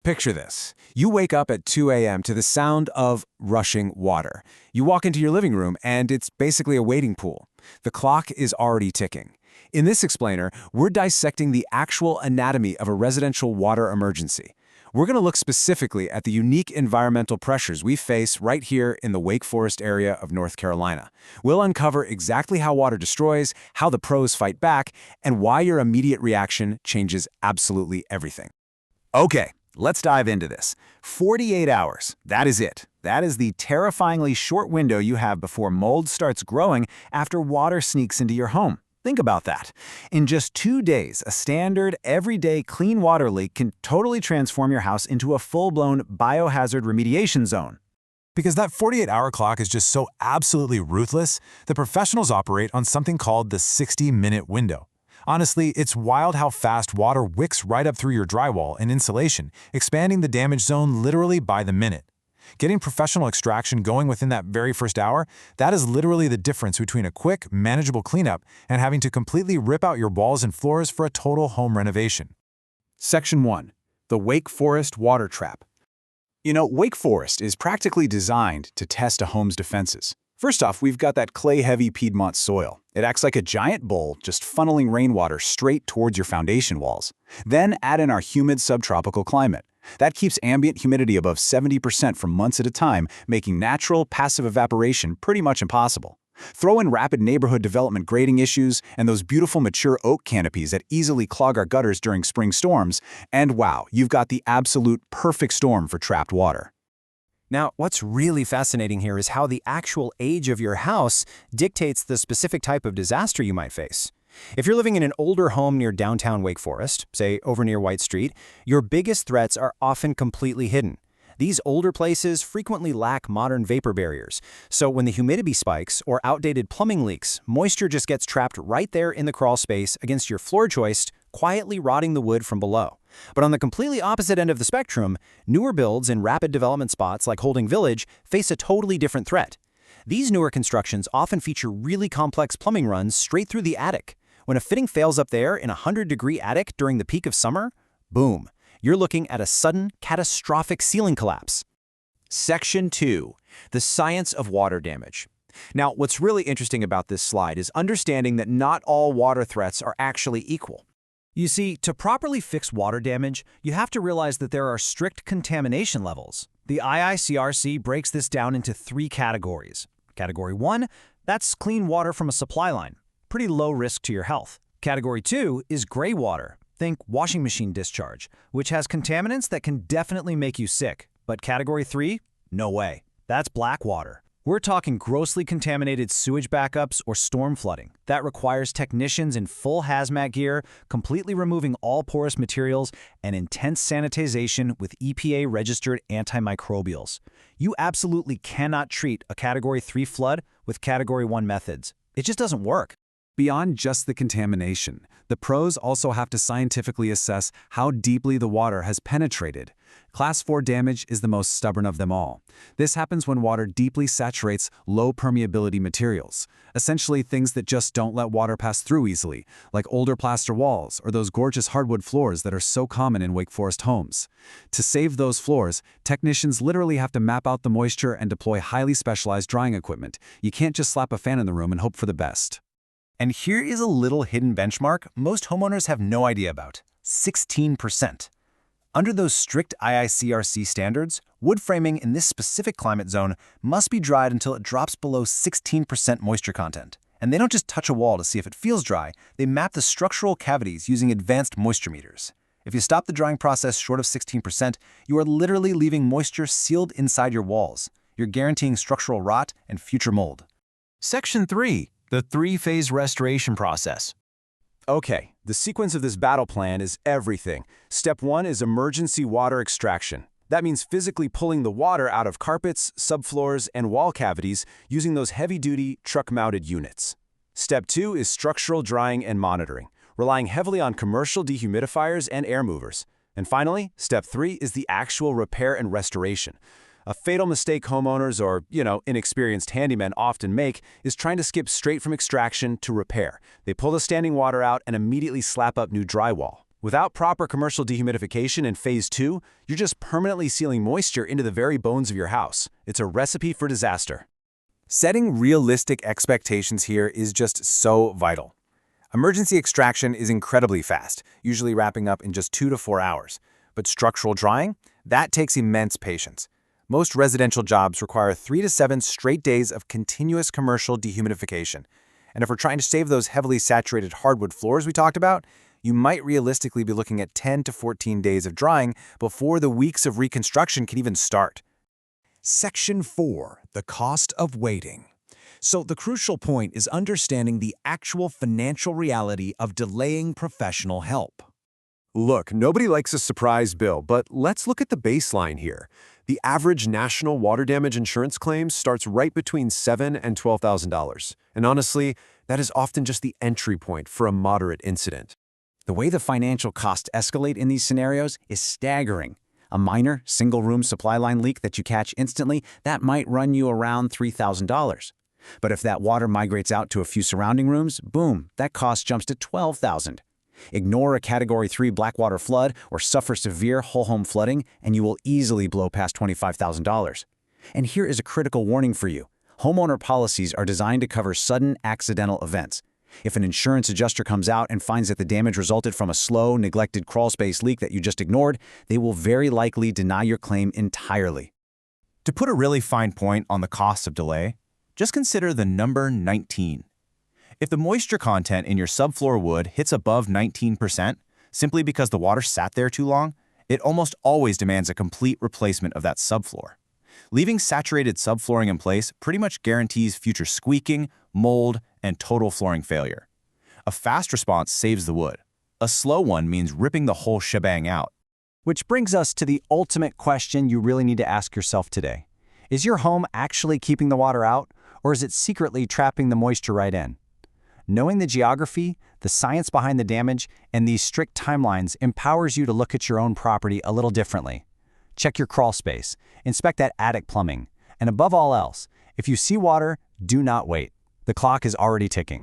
Picture this. You wake up at 2 a.m. to the sound of rushing water. You walk into your living room and it's basically a waiting pool. The clock is already ticking. In this explainer, we're dissecting the actual anatomy of a residential water emergency. We're going to look specifically at the unique environmental pressures we face right here in the Wake Forest area of North Carolina. We'll uncover exactly how water destroys, how the pros fight back, and why your immediate reaction changes absolutely everything. Okay, let's dive into this. 48 hours, that is it. That is the terrifyingly short window you have before mold starts growing after water sneaks into your home. Think about that. In just 2 days, a standard, everyday clean water leak can totally transform your house into a full-blown biohazard remediation zone. Because that 48-hour clock is just so absolutely ruthless, the professionals operate on something called the 60-minute window. Honestly, it's wild how fast water wicks right up through your drywall and insulation, expanding the damage zone literally by the minute. Getting professional extraction going within that very first hour, that is literally the difference between a quick, manageable cleanup and having to completely rip out your walls and floors for a total home renovation. Section 1. The Wake Forest Water Trap. You know, Wake Forest is practically designed to test a home's defenses. First off, we've got that clay-heavy Piedmont soil. It acts like a giant bowl, just funneling rainwater straight towards your foundation walls. Then add in our humid subtropical climate. That keeps ambient humidity above 70% for months at a time, making natural, passive evaporation pretty much impossible. Throw in rapid neighborhood development grading issues and those beautiful mature oak canopies that easily clog our gutters during spring storms, and wow, you've got the absolute perfect storm for trapped water. Now, what's really fascinating here is how the actual age of your house dictates the specific type of disaster you might face. If you're living in an older home near downtown Wake Forest, say over near White Street, your biggest threats are often completely hidden. These older places frequently lack modern vapor barriers, so when the humidity spikes or outdated plumbing leaks, moisture just gets trapped right there in the crawl space against your floor joist, quietly rotting the wood from below. But on the completely opposite end of the spectrum, newer builds in rapid development spots like Holding Village face a totally different threat. These newer constructions often feature really complex plumbing runs straight through the attic. When a fitting fails up there in a 100-degree attic during the peak of summer, boom, you're looking at a sudden, catastrophic ceiling collapse. Section 2. The Science of Water Damage. Now, what's really interesting about this slide is understanding that not all water threats are actually equal. You see, to properly fix water damage, you have to realize that there are strict contamination levels. The IICRC breaks this down into 3 categories. Category 1, that's clean water from a supply line. Pretty low risk to your health. Category 2 is gray water. Think washing machine discharge, which has contaminants that can definitely make you sick. But Category 3? No way. That's black water. We're talking grossly contaminated sewage backups or storm flooding. That requires technicians in full hazmat gear, completely removing all porous materials, and intense sanitization with EPA-registered antimicrobials. You absolutely cannot treat a Category 3 flood with Category 1 methods. It just doesn't work. Beyond just the contamination, the pros also have to scientifically assess how deeply the water has penetrated. Class 4 damage is the most stubborn of them all. This happens when water deeply saturates low permeability materials, essentially things that just don't let water pass through easily, like older plaster walls or those gorgeous hardwood floors that are so common in Wake Forest homes. To save those floors, technicians literally have to map out the moisture and deploy highly specialized drying equipment. You can't just slap a fan in the room and hope for the best. And here is a little hidden benchmark most homeowners have no idea about: 16%. Under those strict IICRC standards, wood framing in this specific climate zone must be dried until it drops below 16% moisture content. And they don't just touch a wall to see if it feels dry, they map the structural cavities using advanced moisture meters. If you stop the drying process short of 16%, you are literally leaving moisture sealed inside your walls. You're guaranteeing structural rot and future mold. Section 3. The 3-phase restoration process. Okay, the sequence of this battle plan is everything. Step 1 is emergency water extraction. That means physically pulling the water out of carpets, subfloors, and wall cavities using those heavy-duty, truck-mounted units. Step 2 is structural drying and monitoring, relying heavily on commercial dehumidifiers and air movers. And finally, Step 3 is the actual repair and restoration. A fatal mistake homeowners or, inexperienced handymen often make is trying to skip straight from extraction to repair. They pull the standing water out and immediately slap up new drywall. Without proper commercial dehumidification in Phase 2, you're just permanently sealing moisture into the very bones of your house. It's a recipe for disaster. Setting realistic expectations here is just so vital. Emergency extraction is incredibly fast, usually wrapping up in just 2 to 4 hours. But structural drying? That takes immense patience. Most residential jobs require 3 to 7 straight days of continuous commercial dehumidification. And if we're trying to save those heavily saturated hardwood floors we talked about, you might realistically be looking at 10 to 14 days of drying before the weeks of reconstruction can even start. Section 4. The cost of waiting. So the crucial point is understanding the actual financial reality of delaying professional help. Look, nobody likes a surprise bill, but let's look at the baseline here. The average national water damage insurance claim starts right between $7,000 and $12,000. And honestly, that is often just the entry point for a moderate incident. The way the financial costs escalate in these scenarios is staggering. A minor, single-room supply line leak that you catch instantly, that might run you around $3,000. But if that water migrates out to a few surrounding rooms, boom, that cost jumps to $12,000. Ignore a Category 3 blackwater flood or suffer severe whole-home flooding, and you will easily blow past $25,000. And here is a critical warning for you. Homeowner policies are designed to cover sudden accidental events. If an insurance adjuster comes out and finds that the damage resulted from a slow, neglected crawlspace leak that you just ignored, they will very likely deny your claim entirely. To put a really fine point on the cost of delay, just consider the number 19. If the moisture content in your subfloor wood hits above 19%, simply because the water sat there too long, it almost always demands a complete replacement of that subfloor. Leaving saturated subflooring in place pretty much guarantees future squeaking, mold, and total flooring failure. A fast response saves the wood. A slow one means ripping the whole shebang out. Which brings us to the ultimate question you really need to ask yourself today. Is your home actually keeping the water out, or is it secretly trapping the moisture right in? Knowing the geography, the science behind the damage, and these strict timelines empowers you to look at your own property a little differently. Check your crawl space, inspect that attic plumbing, and above all else, if you see water, do not wait. The clock is already ticking.